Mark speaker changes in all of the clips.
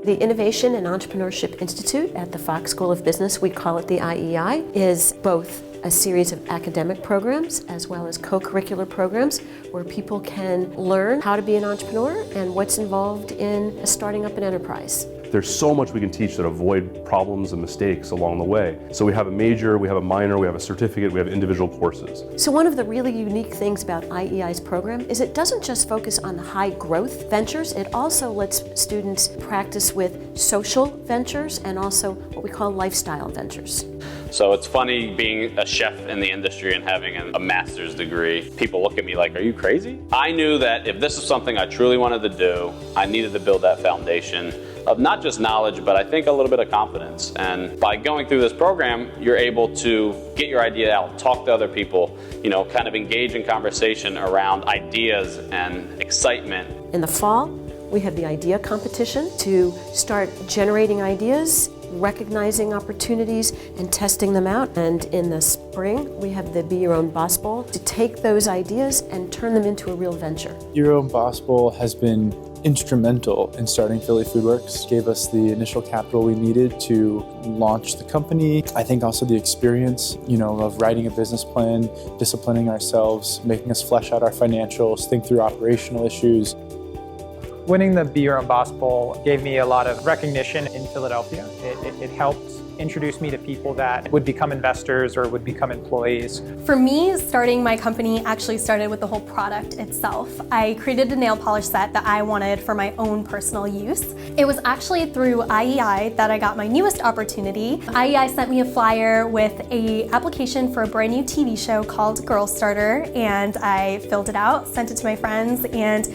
Speaker 1: The Innovation and Entrepreneurship Institute at the Fox School of Business, we call it the IEI, is both a series of academic programs as well as co-curricular programs where people can learn how to be an entrepreneur and what's involved in starting up an enterprise.
Speaker 2: There's so much we can teach that avoid problems and mistakes along the way. So we have a major, we have a minor, we have a certificate, we have individual courses.
Speaker 1: So one of the really unique things about IEI's program is it doesn't just focus on the high growth ventures, it also lets students practice with social ventures and also what we call lifestyle ventures.
Speaker 3: So it's funny being a chef in the industry and having a master's degree. People look at me like, are you crazy? I knew that if this is something I truly wanted to do, I needed to build that foundation of not just knowledge, but I think a little bit of confidence. And by going through this program, you're able to get your idea out, talk to other people, kind of engage in conversation around ideas and excitement.
Speaker 1: In the fall, we have the idea competition to start generating ideas, recognizing opportunities and testing them out. And in the spring, we have the Be Your Own Boss Bowl to take those ideas and turn them into a real venture.
Speaker 4: Your Own Boss Bowl has been instrumental in starting Philly Foodworks, gave us the initial capital we needed to launch the company. I think also the experience, of writing a business plan, disciplining ourselves, making us flesh out our financials, think through operational issues.
Speaker 5: Winning the Be Your Own Boss Bowl gave me a lot of recognition in Philadelphia. It helped introduce me to people that would become investors or would become employees.
Speaker 6: For me, starting my company actually started with the whole product itself. I created a nail polish set that I wanted for my own personal use. It was actually through IEI that I got my newest opportunity. IEI sent me a flyer with an application for a brand new TV show called Girl Starter, and I filled it out, sent it to my friends, and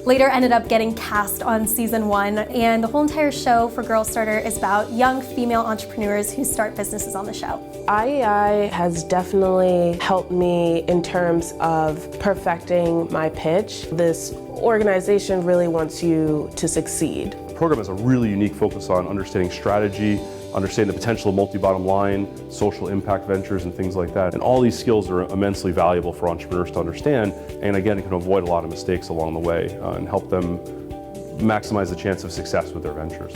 Speaker 6: later ended up getting cast on season 1, and the whole entire show for Girl Starter is about young female entrepreneurs who start businesses on the show.
Speaker 7: IEI has definitely helped me in terms of perfecting my pitch. This organization really wants you to succeed.
Speaker 2: The program has a really unique focus on understanding strategy, understanding the potential of multi-bottom line, social impact ventures and things like that. And all these skills are immensely valuable for entrepreneurs to understand, and again, it can avoid a lot of mistakes along the way and help them maximize the chance of success with their ventures.